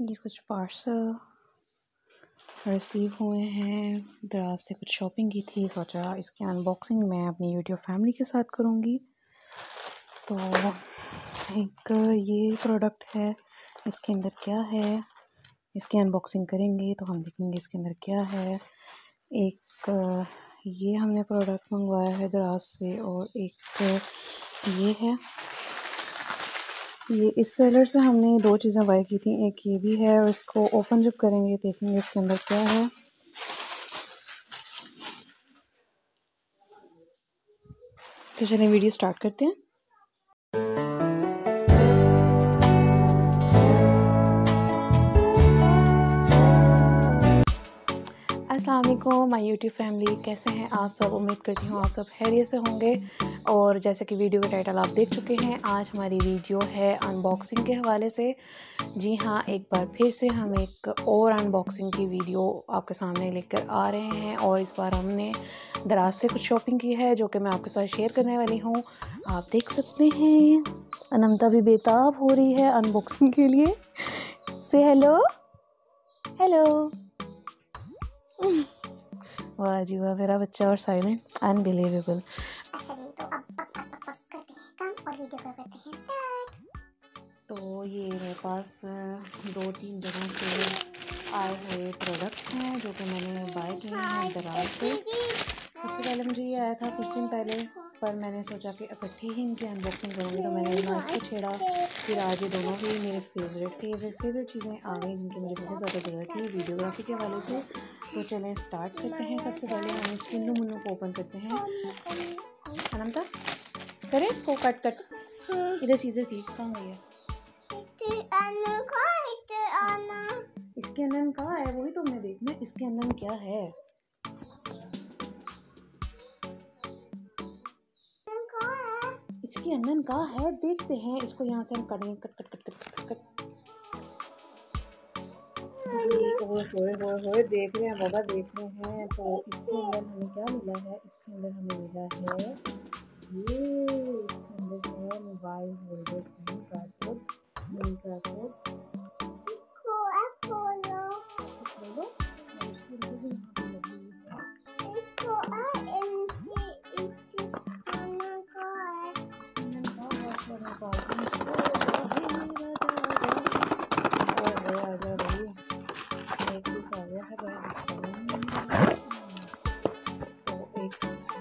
ये कुछ parcel receive हुए हैं। दराज से कुछ शॉपिंग की थी, सोचा इसकी अनबॉक्सिंग मैं अपनी यूट्यूब फैमिली के साथ करूँगी। तो एक ये प्रोडक्ट है, इसके अंदर क्या है, इसकी अनबॉक्सिंग करेंगे तो हम देखेंगे इसके अंदर क्या है। एक ये हमने प्रोडक्ट मंगवाया है दराज से, और एक ये है। ये इस सेलर से हमने दो चीज़ें बाय की थी, एक ये भी है, और इसको ओपन जब करेंगे देखेंगे इसके अंदर क्या है। तो चलिए वीडियो स्टार्ट करते हैं। अस्सलाम वालेकुम माय यूट्यूब फैमिली, कैसे हैं आप सब। उम्मीद करती हूँ आप सब खैरियत से होंगे। और जैसे कि वीडियो का टाइटल आप देख चुके हैं, आज हमारी वीडियो है अनबॉक्सिंग के हवाले से। जी हाँ, एक बार फिर से हम एक और अनबॉक्सिंग की वीडियो आपके सामने लेकर आ रहे हैं, और इस बार हमने दराज से कुछ शॉपिंग की है जो कि मैं आपके साथ शेयर करने वाली हूँ। आप देख सकते हैं अनमता भी बेताब हो रही है अनबॉक्सिंग के लिए। से हेलो हेलो। वाह जी वाह, मेरा बच्चा और साइलेंट, अनबिलीवेबल। तो ये मेरे पास 2-3 जगह से आए हुए प्रोडक्ट्स हैं जो कि मैंने बाय किए हैं दराज से। सबसे पहले मुझे ये आया था कुछ दिन पहले, पर मैंने सोचा कि इकट्ठी ही इनकी अनबॉक्सिंग करूँगी, तो मैंने ना इसको छेड़ा। फिर आज ये दोनों ही मेरे फेवरेट चीज़ें आ गई जिनकी मुझे बहुत ज़्यादा ज़रूरत थी वीडियोग्राफी के हवाले से। तो चलें स्टार्ट करते हैं। सबसे पहले हम इस मुन्नू मुन्नू को ओपन करते हैं। अनमता करें इसको कट। इधर सीजर थी, कहाँ गई है? इसके अंदर कहाँ है, वही तो हमें देखना है इसके अंदर क्या है। इसके अंदर कहाँ है देखते हैं। इसको यहाँ से हम करेंगे कट। होए देख रहे हैं बाबा, देख रहे हैं। तो इसके अंदर हमें क्या मिला है? इसके अंदर हमें मिला है ये, इसके अंदर है मोबाइल होल्डर,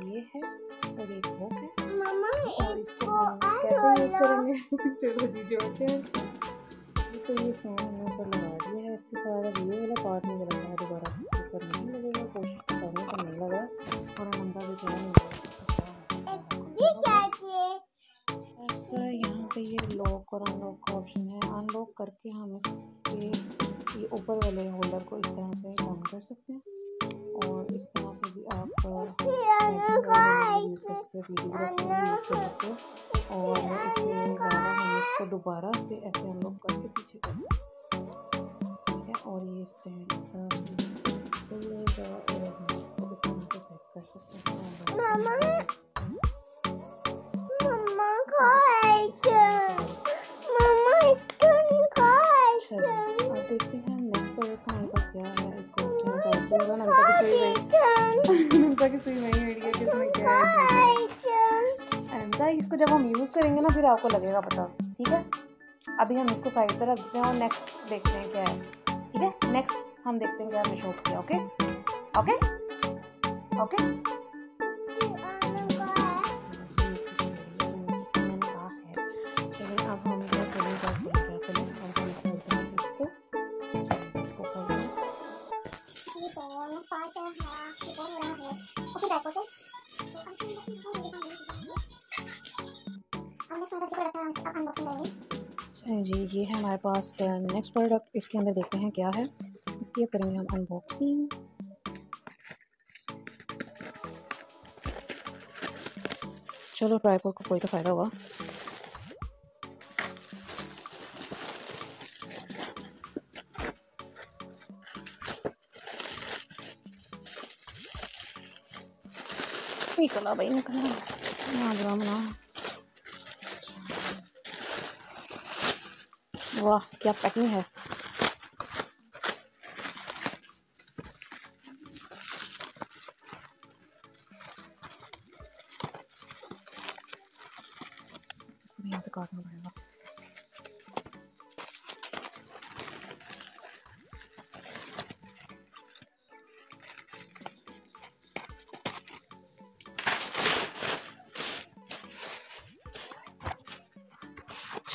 ये है और एक वो है। और इसको हम कैसे यूज़ करेंगे चलो दीजिए होते हैं इसको। तो ये स्टैंड हमने ऊपर लगा दिया है इसके साथ। अब ये वाला पार्ट मुझे लग रहा है दोबारा से इसके ऊपर नहीं लगेगा, कोशिश करने पर नहीं लगा। और अंदर भी चला नहीं बस यहाँ पे ये लॉक और अनलॉक का ऑप्शन है। अनलॉक करके हम इसके ये ऊपर वाले होल्डर को इस तरह से बंद कर सकते हैं, और इस तरह से भी आप यूज़ कर सकते हो, वीडियोग्राफी में यूज़ कर सकते हो। और इसके अलावा हम इसको दोबारा से ऐसे अनलॉक करके पीछे कर ठीक है। और ये स्टैंड इस तरह से खुलेगा और हम इसको इस तरह से सेट कर सकते हैं। अब देखते हैं नेक्स्ट प्रोडक्ट हमारे पास क्या है। इसको इसको जब हम यूज़ करेंगे ना फिर आपको लगेगा पता, ठीक है। अभी हम इसको साइड पर रख देते हैं और नेक्स्ट देखते हैं क्या है, ठीक है। नेक्स्ट हम देखते हैं क्या हमने शॉप किया। Okay okay okay. अब हम क्या जी, ये है हमारे पास नेक्स्ट प्रोडक्ट। इसके अंदर देखते हैं क्या है। इसकी अब करेंगे हम अनबॉक्सिंग। चलो ट्राइपॉड को कोई तो फ़ायदा हुआ। निकला भाई निकला, बना। वाह क्या पैकिंग है।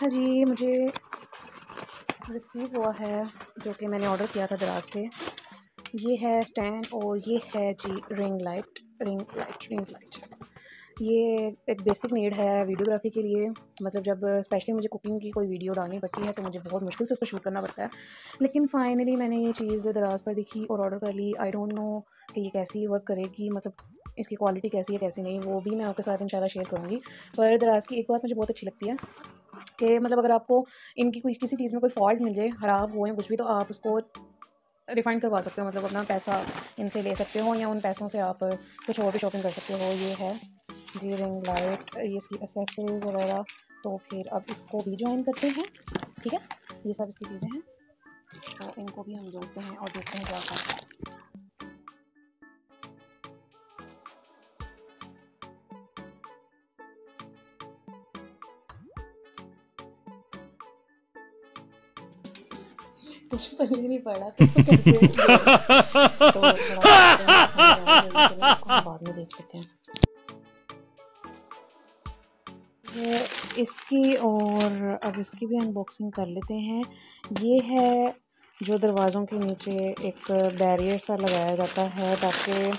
अच्छा जी, मुझे रिसीव हुआ है जो कि मैंने ऑर्डर किया था दराज से। ये है स्टैंड और ये है जी रिंग लाइट। ये एक बेसिक नीड है वीडियोग्राफी के लिए। मतलब जब स्पेशली मुझे कुकिंग की कोई वीडियो डालनी पड़ती है तो मुझे बहुत मुश्किल से उसको शूट करना पड़ता है, लेकिन फाइनली मैंने ये चीज़ दराज पर देखी और ऑर्डर कर ली। आई डोंट नो कि ये कैसी वर्क करेगी, मतलब इसकी क्वालिटी कैसी है कैसी नहीं, वो भी मैं आपके साथ इंशाल्लाह शेयर करूँगी। पर दराज की एक बात मुझे बहुत अच्छी लगती है कि मतलब अगर आपको इनकी कोई किसी चीज़ में कोई फॉल्ट मिल जाए, ख़राब हो या कुछ भी, तो आप उसको रिफ़ंड करवा सकते हो। मतलब अपना पैसा इनसे ले सकते हो या उन पैसों से आप कुछ और भी शॉपिंग कर सकते हो। ये है जी रिंग लाइट, ये इसकी एक्सेसरीज़ वगैरह। तो फिर अब इसको भी ज्वाइन करते हैं, ठीक है। ये सब इसकी चीज़ें हैं, तो इनको भी हम जोड़ते हैं और देखते हैं क्या करते हैं। कुछ पता नहीं पड़ा कि इसको कैसे तो थोड़ा सा समझ आया, लेकिन चलो इसको हम बाद में देख लेते हैं। इसकी और अब इसकी भी अनबॉक्सिंग कर लेते हैं। ये है जो दरवाज़ों के नीचे एक बैरियर सा लगाया जाता है ताकि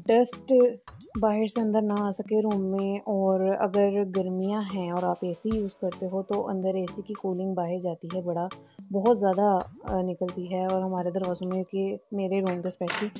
डस्ट बाहर से अंदर ना आ सके रूम में, और अगर गर्मियां हैं और आप एसी यूज़ करते हो तो अंदर एसी की कूलिंग बाहर जाती है, बहुत ज़्यादा निकलती है। और हमारे दरवाज़ों में कि मेरे रूम पे स्पेशली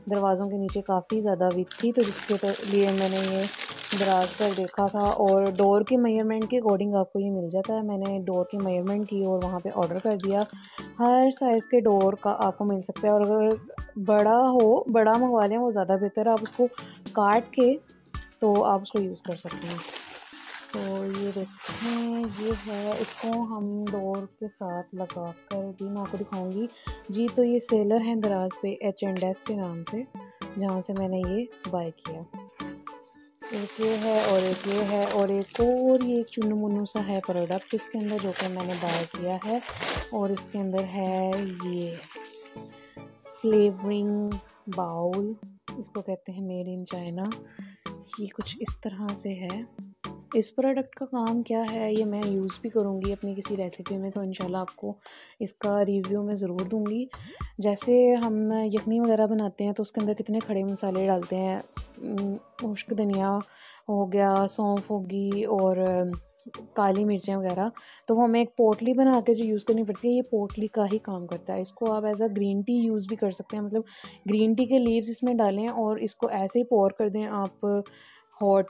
दरवाज़ों के नीचे काफ़ी ज़्यादा वीक थी, तो जिसके लिए मैंने ये दराज पर देखा था। और डोर के मेजरमेंट के अकॉर्डिंग आपको ये मिल जाता है। मैंने डोर की मेजरमेंट की और वहाँ पे ऑर्डर कर दिया। हर साइज़ के डोर का आपको मिल सकता है, और अगर बड़ा मंगवा लें वो ज़्यादा बेहतर है। आप उसको काट के तो आप उसको यूज़ कर सकते हैं। तो ये देखें, ये है, इसको हम डोर के साथ लगा कर भी मैं आपको दिखाऊंगी जी। तो ये सेलर हैं दराज पे H&S के नाम से, जहाँ से मैंने ये बाय किया। एक ये है और एक ये है और एक और ये एक चुन्नू मुन्नू सा है प्रोडक्ट इसके अंदर, जो कि मैंने बाय किया है। और इसके अंदर है ये फ्लेवरिंग बाउल, इसको कहते हैं मेड इन चाइना। ये कुछ इस तरह से है। इस प्रोडक्ट का काम क्या है ये मैं यूज़ भी करूँगी अपनी किसी रेसिपी में, तो इंशाल्लाह आपको इसका रिव्यू मैं ज़रूर दूँगी। जैसे हम यखनी वगैरह बनाते हैं तो उसके अंदर कितने खड़े मसाले डालते हैं, मुश्क धनिया हो गया, सौंफ होगी और काली मिर्चें वगैरह, तो वो हमें एक पोटली बना के जो यूज़ करनी पड़ती है, ये पोटली का ही काम करता है। इसको आप as a green tea use भी कर सकते हैं, मतलब ग्रीन टी के लीव्स इसमें डालें और इसको ऐसे ही पोर कर दें आप हॉट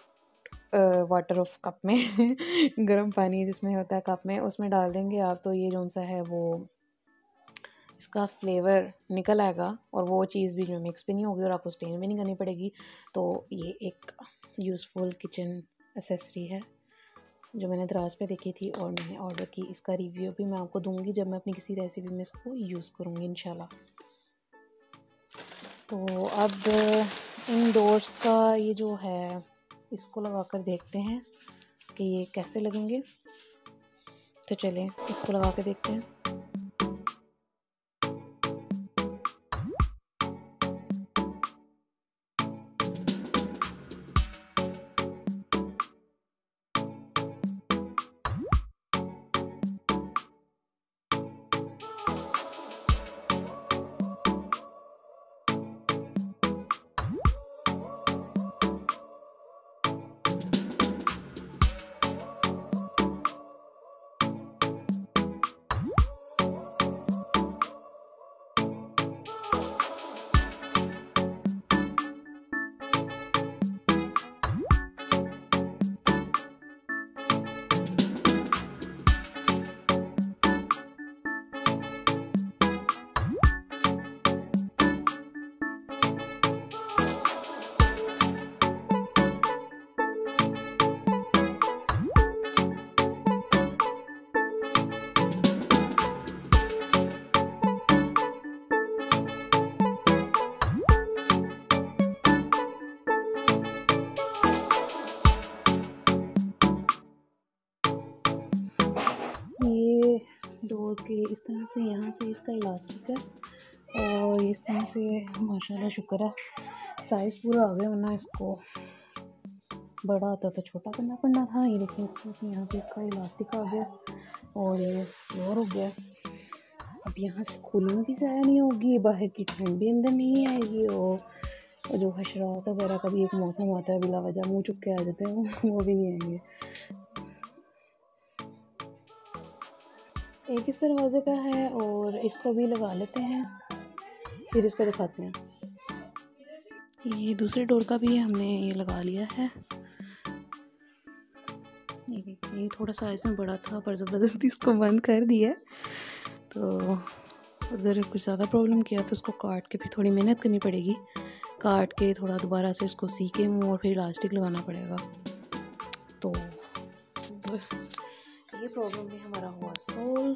वाटर ऑफ कप में गर्म पानी जिसमें होता है कप में, उसमें डाल देंगे आप, तो ये जौन सा है वो इसका फ्लेवर निकल आएगा और वो चीज़ भी जो मिक्स भी नहीं होगी और आपको स्टेन भी नहीं करनी पड़ेगी। तो ये एक यूज़फुल किचन एसेसरी है जो मैंने दराज पे देखी थी और मैंने ऑर्डर की। इसका रिव्यू भी मैं आपको दूंगी जब मैं अपनी किसी रेसिपी में इसको यूज़ करूँगी इंशाल्लाह। तो अब इनडोर्स का ये जो है इसको लगा कर देखते हैं कि ये कैसे लगेंगे। तो चलें इसको लगा के देखते हैं। ये डोर के इस तरह से यहाँ से इसका इलास्टिक है और इस तरह से माशाल्लाह शुक्र है साइज़ पूरा आ गया, वरना इसको बड़ा होता तो छोटा करना पड़ना था। ये देखिए इसको यहाँ पे इसका इलास्टिक आ गया और ये फ्लोर हो गया। अब यहाँ से कूलिंग भी ज़्यादा नहीं होगी, बाहर की ठंड भी अंदर नहीं आएगी और जो हशरात वगैरह का भी एक मौसम आता है बिला वजह मुँह चुप के आ जाते हैं वो भी नहीं आएंगे। एक इस दरवाजे का है और इसको भी लगा लेते हैं, फिर इसको दिखाते हैं। ये दूसरे डोर का भी हमने ये लगा लिया है। ये देखिए थोड़ा सा इसमें बड़ा था पर ज़बरदस्ती इसको बंद कर दिया। तो अगर कुछ ज़्यादा प्रॉब्लम किया तो उसको काट के फिर थोड़ी मेहनत करनी पड़ेगी, काट के थोड़ा दोबारा से उसको सी के और फिर इलास्टिक लगाना पड़ेगा। तो ये प्रॉब्लम भी हमारा हुआ सॉल्व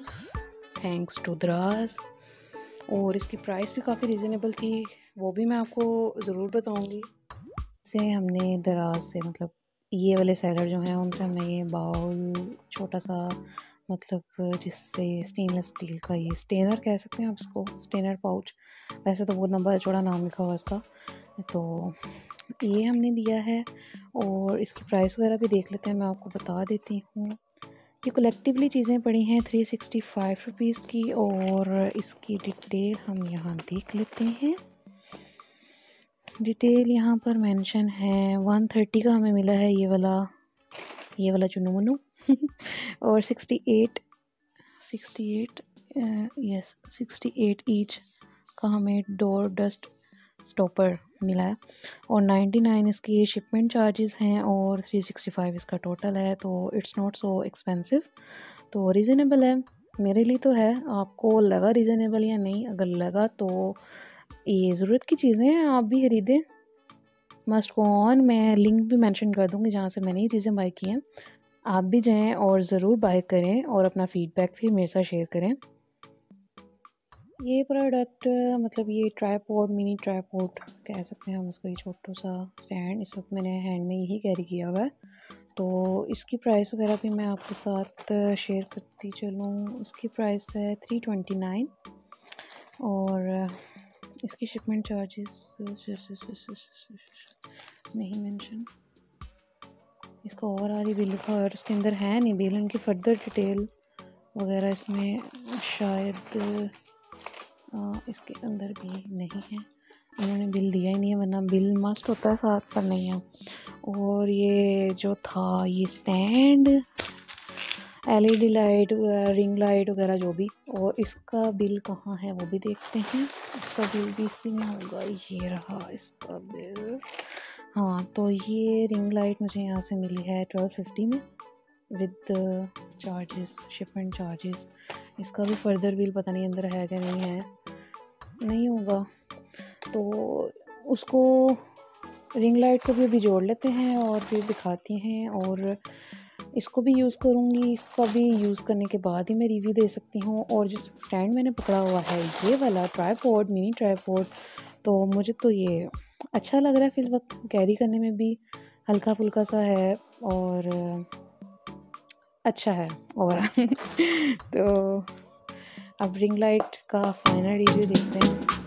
थैंक्स टू दराज। और इसकी प्राइस भी काफ़ी रीज़नेबल थी, वो भी मैं आपको ज़रूर बताऊंगी। से हमने दराज से मतलब ये वाले सेलर जो हैं उनसे हमने ये बाउल छोटा सा मतलब जिससे स्टेनलेस स्टील का ये स्टेनर कह सकते हैं आप इसको, स्टेनर पाउच, वैसे तो बहुत लंबा चौड़ा नाम लिखा हुआ इसका, तो ये हमने दिया है। और इसकी प्राइस वगैरह भी देख लेते हैं, मैं आपको बता देती हूँ। ये कलेक्टिवली चीज़ें पड़ी हैं 365 रुपीज़ की और इसकी डिटेल हम यहाँ देख लेते हैं। डिटेल यहाँ पर मेंशन है 130 का हमें मिला है ये वाला चुनु मुनु और 68 ईच का हमें डोर डस्ट स्टॉपर मिला है और 99 इसकी शिपमेंट चार्जेस हैं और 365 इसका टोटल है। तो इट्स नॉट सो एक्सपेंसिव, तो रीज़नेबल है मेरे लिए तो है। आपको लगा रीज़नेबल या नहीं, अगर लगा तो ये ज़रूरत की चीज़ें हैं, आप भी ख़रीदें, मस्ट गो ऑन। मैं लिंक भी मेंशन कर दूँगी जहाँ से मैंने ये चीज़ें बाय की हैं, आप भी जाएं और ज़रूर बाय करें और अपना फ़ीडबैक भी मेरे साथ शेयर करें। ये प्रोडक्ट मतलब ये ट्राइपॉड, मिनी ट्राइपॉड कह सकते हैं हम इसको, ये छोटा सा स्टैंड इस वक्त मैंने हैंड में यही कैरी किया हुआ है। तो इसकी प्राइस वगैरह भी मैं आपके साथ शेयर करती चलूँ। इसकी प्राइस है 329 और इसकी शिपमेंट चार्जेस नहीं मेंशन, इसका और आगे बिल लिखा और उसके अंदर है नहीं बिल, इनकी फर्दर डिटेल वगैरह इसमें शायद इसके अंदर भी नहीं है, इन्होंने बिल दिया ही नहीं है, वरना बिल मस्ट होता है साथ पर नहीं है। और ये जो था ये stand, LED light, ring light वगैरह जो भी, और इसका बिल कहाँ है वो भी देखते हैं। इसका बिल भी इसी में होगा, ये रहा इसका बिल। हाँ, तो ये रिंग लाइट मुझे यहाँ से मिली है 1250 में विद चार्जेस, शिपमेंट चार्जेस। इसका भी फर्दर बिल पता नहीं अंदर है कि नहीं है, नहीं होगा तो उसको रिंग लाइट को भी अभी जोड़ लेते हैं और फिर दिखाती हैं। और इसको भी यूज़ करूँगी, इसका भी यूज़ करने के बाद ही मैं रिव्यू दे सकती हूँ। और जो स्टैंड मैंने पकड़ा हुआ है ये वाला ट्राइपॉड, मिनी ट्राइपॉड, तो मुझे तो ये अच्छा लग रहा है फिल वक्त कैरी करने में भी, हल्का फुल्का सा है और अच्छा है ओवरऑल। तो अब रिंग लाइट का फाइनल रिव्यू देखते हैं।